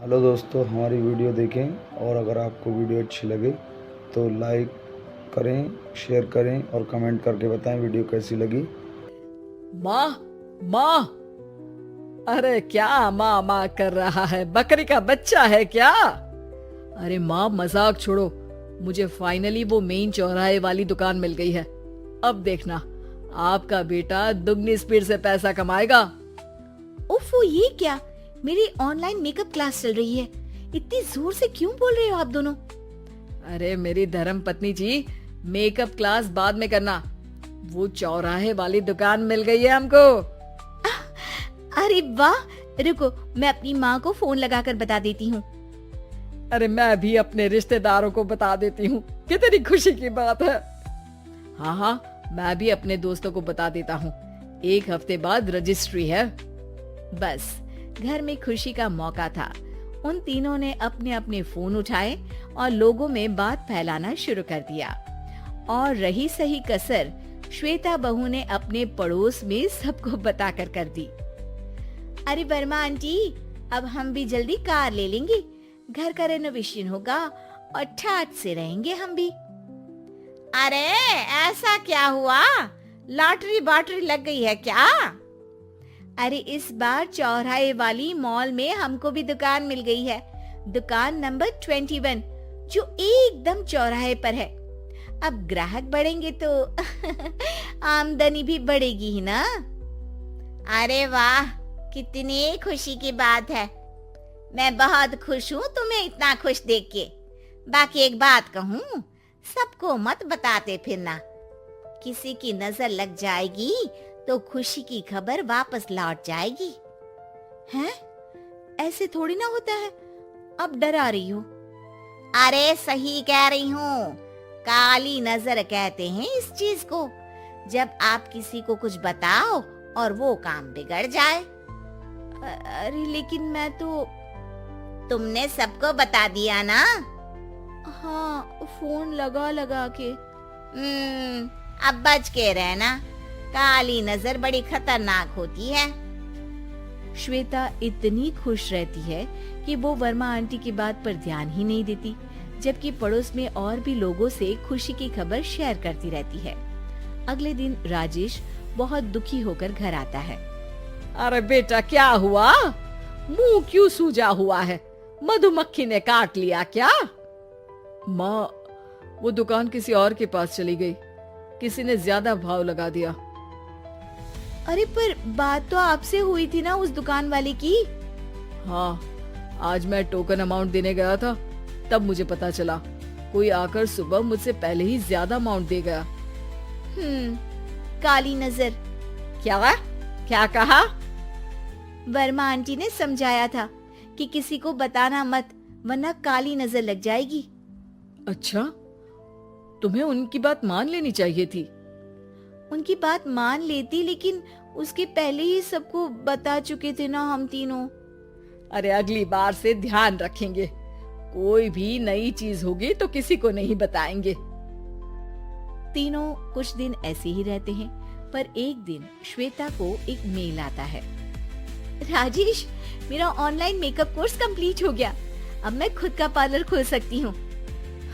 Hello दोस्तों, हमारी video देखें और अगर आपको वीडियो अच्छी लगे तो लाइक करें, शेयर करें और कमेंट करके बताएं वीडियो कैसी लगी। माँ माँ, अरे क्या माँ माँ कर रहा है? बकरी का बच्चा है क्या? अरे माँ मजाक छोड़ो, मुझे फाइनली वो मेन चौराहे वाली दुकान मिल गई है। अब देखना, आपका बेटा दुगनी स्पीड से पैसा कमाएगा। उफ, ये क्या? मेरी ऑनलाइन मेकअप क्लास चल रही है। इतनी जोर से क्यों बोल रहे हो आप दोनों? अरे मेरी धर्म पत्नी जी, मेकअप क्लास बाद में करना। वो चौराहे वाली दुकान मिल गई है हमको। अरे वाह, रुको मैं अपनी माँ को फोन लगाकर बता देती हूँ। अरे मैं भी अपने रिश्तेदारों को बता देती हूँ, कितनी खुशी की बात है। हाँ हाँ, मैं भी अपने दोस्तों को बता देता हूँ, 1 हफ्ते बाद रजिस्ट्री है। बस घर में खुशी का मौका था। उन तीनों ने अपने अपने फोन उठाए और लोगों में बात फैलाना शुरू कर दिया। और रही सही कसर श्वेता बहू ने अपने पड़ोस में सबको बताकर कर दी। अरे वर्मा आंटी, अब हम भी जल्दी कार ले लेंगे, घर का रेनोवेशन होगा और ठाट से रहेंगे हम भी। अरे ऐसा क्या हुआ? लॉटरी बाटरी लग गई है क्या? अरे इस बार चौराहे वाली मॉल में हमको भी दुकान मिल गई है, दुकान नंबर 21, जो एकदम चौराहे पर है। अब ग्राहक बढ़ेंगे तो आमदनी भी बढ़ेगी ही ना। अरे वाह, कितनी खुशी की बात है। मैं बहुत खुश हूँ तुम्हें इतना खुश देख के। बाकी एक बात कहूँ, सबको मत बताते फिरना, किसी की नजर लग जाएगी तो खुशी की खबर वापस लौट जाएगी। हैं? ऐसे थोड़ी ना होता है, अब डरा रही हो। अरे सही कह रही हूँ, काली नजर कहते हैं इस चीज को, जब आप किसी को कुछ बताओ और वो काम बिगड़ जाए। अरे लेकिन मैं तो... तुमने सबको बता दिया ना? हाँ, फोन लगा लगा के। अब बच के रहना, काली नजर बड़ी खतरनाक होती है। श्वेता इतनी खुश रहती है कि वो वर्मा आंटी की बात पर ध्यान ही नहीं देती, जबकि पड़ोस में और भी लोगों से खुशी की खबर शेयर करती रहती है। अगले दिन राजेश बहुत दुखी होकर घर आता है। अरे बेटा क्या हुआ? मुंह क्यों सूजा हुआ है? मधुमक्खी ने काट लिया क्या? माँ, वो दुकान किसी और के पास चली गई, किसी ने ज्यादा भाव लगा दिया। अरे पर बात तो आपसे हुई थी ना उस दुकान वाले की। हाँ, आज मैं टोकन अमाउंट देने गया था, तब मुझे पता चला कोई आकर सुबह मुझसे पहले ही ज्यादा अमाउंट दे गया। काली नजर। क्या क्या कहा? वर्मा आंटी ने समझाया था कि किसी को बताना मत, वरना काली नजर लग जाएगी। अच्छा, तुम्हें उनकी बात मान लेनी चाहिए थी। उनकी बात मान लेती, लेकिन उसके पहले ही सबको बता चुके थे ना हम तीनों। अरे अगली बार से ध्यान रखेंगे, कोई भी नई चीज होगी तो किसी को नहीं बताएंगे। तीनों कुछ दिन ऐसे ही रहते हैं, पर एक दिन श्वेता को एक मेल आता है। राजेश, मेरा ऑनलाइन मेकअप कोर्स कंप्लीट हो गया, अब मैं खुद का पार्लर खोल सकती हूँ।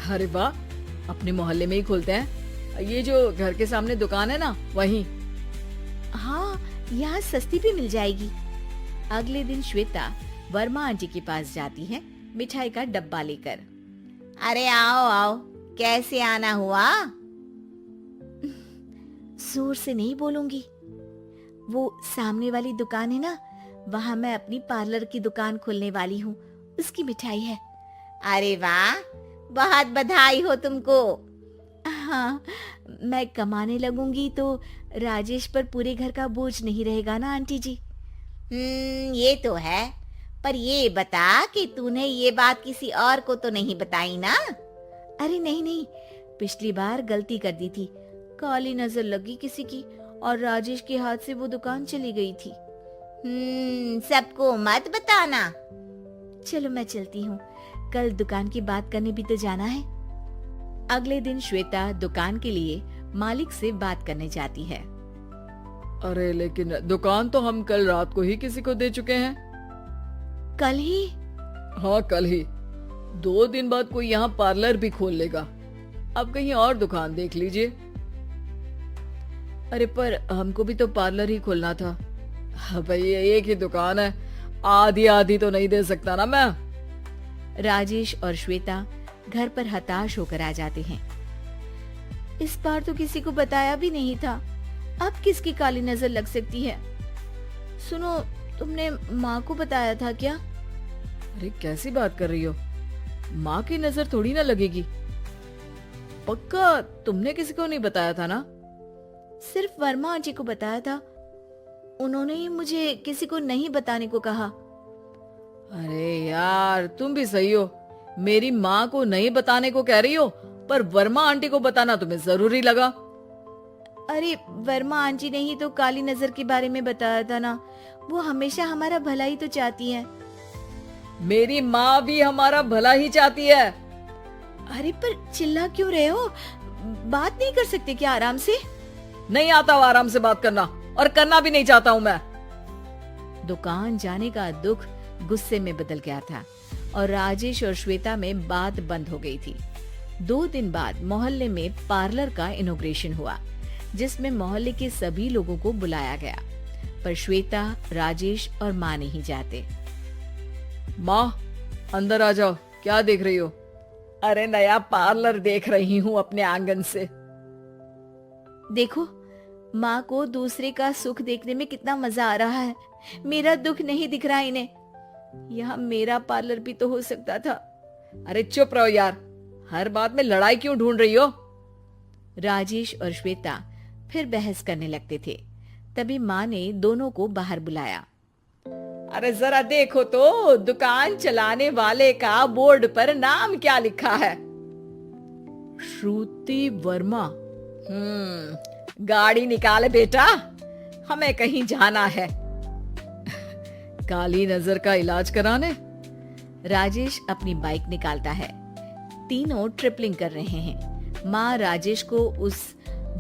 अरे वाह, अपने मोहल्ले में ही खोलते हैं? ये जो घर के सामने दुकान है ना, वहीं? हाँ, यहाँ सस्ती भी मिल जाएगी। अगले दिन श्वेता वर्मा आंटी के पास जाती है मिठाई का डब्बा लेकर। अरे आओ आओ, कैसे आना हुआ? जोर से नहीं बोलूंगी, वो सामने वाली दुकान है ना, वहाँ मैं अपनी पार्लर की दुकान खोलने वाली हूँ, उसकी मिठाई है। अरे वाह, बहुत बधाई हो तुमको। हाँ, मैं कमाने लगूंगी तो राजेश पर पूरे घर का बोझ नहीं रहेगा ना आंटी जी। ये तो है, पर ये बता कि तूने ये बात किसी और को तो नहीं बताई ना? अरे नहीं नहीं, पिछली बार गलती कर दी थी, काली नजर लगी किसी की और राजेश के हाथ से वो दुकान चली गई थी। सबको मत बताना। चलो मैं चलती हूँ, कल दुकान की बात करने भी तो जाना है। अगले दिन श्वेता दुकान के लिए मालिक से बात करने जाती है। अरे लेकिन दुकान तो हम कल रात को ही किसी को दे चुके हैं। कल ही? हाँ, कल ही। 2 दिन बाद कोई यहाँ पार्लर भी खोल लेगा। अब कहीं और दुकान देख लीजिए। अरे पर हमको भी तो पार्लर ही खोलना था। हाँ भाई, एक ही दुकान है, आधी आधी तो नहीं दे सकता ना मैं। राजेश और श्वेता घर पर हताश होकर आ जाते हैं। इस बार तो किसी को बताया भी नहीं था, अब किसकी काली नजर लग सकती है। सुनो, तुमने माँ को बताया था क्या? अरे कैसी बात कर रही हो? माँ की नजर थोड़ी ना लगेगी। पक्का तुमने किसी को नहीं बताया था ना? सिर्फ वर्मा आंटी को बताया था, उन्होंने ही मुझे किसी को नहीं बताने को कहा। अरे यार, तुम भी सही हो। मेरी माँ को नहीं बताने को कह रही हो, पर वर्मा आंटी को बताना तुम्हें जरूरी लगा। अरे वर्मा आंटी ने ही तो काली नजर के बारे में बताया था ना, वो हमेशा हमारा भला ही तो चाहती है। मेरी माँ भी हमारा भला ही चाहती है। अरे पर चिल्ला क्यों रहे हो? बात नहीं कर सकते क्या आराम से? नहीं आता वो आराम से बात करना, और करना भी नहीं चाहता हूँ मैं। दुकान जाने का दुख गुस्से में बदल गया था और राजेश और श्वेता में बात बंद हो गई थी। 2 दिन बाद मोहल्ले में पार्लर का इनॉग्रेशन हुआ, जिसमें मोहल्ले के सभी लोगों को बुलाया गया, पर श्वेता, राजेश और माँ नहीं जाते। माँ, अंदर आ जाओ। क्या देख रही हो? अरे नया पार्लर देख रही हूँ अपने आंगन से। देखो, माँ को दूसरे का सुख देखने में कितना मजा आ रहा है। मेरा दुख नहीं दिख रहा इन्हें। यहाँ मेरा पार्लर भी तो हो सकता था। अरे चुप रहो यार, हर बात में लड़ाई क्यों ढूंढ रही हो? राजेश और श्वेता फिर बहस करने लगते थे। तभी माँ ने दोनों को बाहर बुलाया। अरे जरा देखो तो, दुकान चलाने वाले का बोर्ड पर नाम क्या लिखा है? श्रुति वर्मा। गाड़ी निकाल बेटा, हमें कहीं जाना है। काली नजर का इलाज कराने? राजेश अपनी बाइक निकालता है। तीनों ट्रिपलिंग कर रहे हैं। माँ राजेश को उस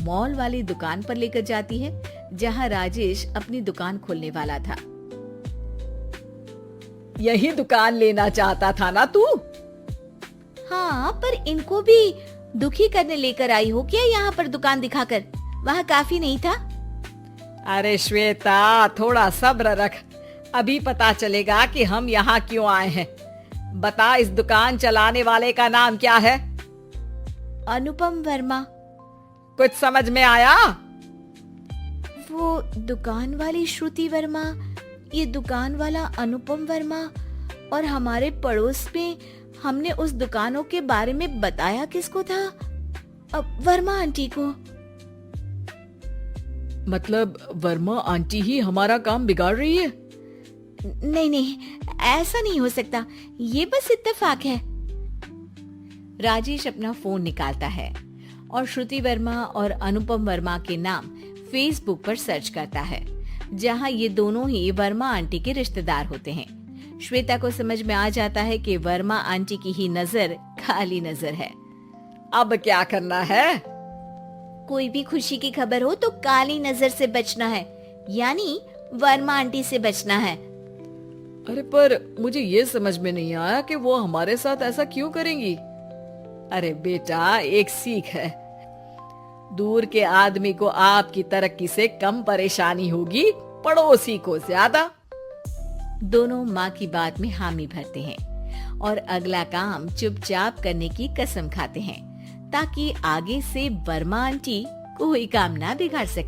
मॉल वाली दुकान पर लेकर जाती है जहाँ राजेश अपनी दुकान खोलने वाला था। यही दुकान लेना चाहता था ना तू? हाँ, पर इनको भी दुखी करने लेकर आई हो क्या यहाँ पर दुकान दिखाकर? वहाँ काफी नहीं था? अरे श्वेता, थोड़ा सब्र रख, अभी पता चलेगा कि हम यहाँ क्यों आए हैं। बता, इस दुकान चलाने वाले का नाम क्या है? अनुपम वर्मा। कुछ समझ में आया? वो दुकान वाली श्रुति वर्मा, ये दुकान वाला अनुपम वर्मा, और हमारे पड़ोस में हमने उस दुकानों के बारे में बताया किसको था? अब वर्मा आंटी को। मतलब वर्मा आंटी ही हमारा काम बिगाड़ रही है? नहीं नहीं, ऐसा नहीं हो सकता, ये बस इत्तेफाक है। राजेश अपना फोन निकालता है और श्रुति वर्मा और अनुपम वर्मा के नाम फेसबुक पर सर्च करता है, जहां ये दोनों ही वर्मा आंटी के रिश्तेदार होते हैं। श्वेता को समझ में आ जाता है कि वर्मा आंटी की ही नजर काली नजर है। अब क्या करना है? कोई भी खुशी की खबर हो तो काली नजर से बचना है, यानी वर्मा आंटी से बचना है। अरे पर मुझे ये समझ में नहीं आया कि वो हमारे साथ ऐसा क्यों करेंगी। अरे बेटा, एक सीख है, दूर के आदमी को आपकी तरक्की से कम परेशानी होगी, पड़ोसी को ज्यादा। दोनों माँ की बात में हामी भरते हैं और अगला काम चुपचाप करने की कसम खाते हैं, ताकि आगे से वर्मा आंटी कोई काम ना बिगाड़ सके।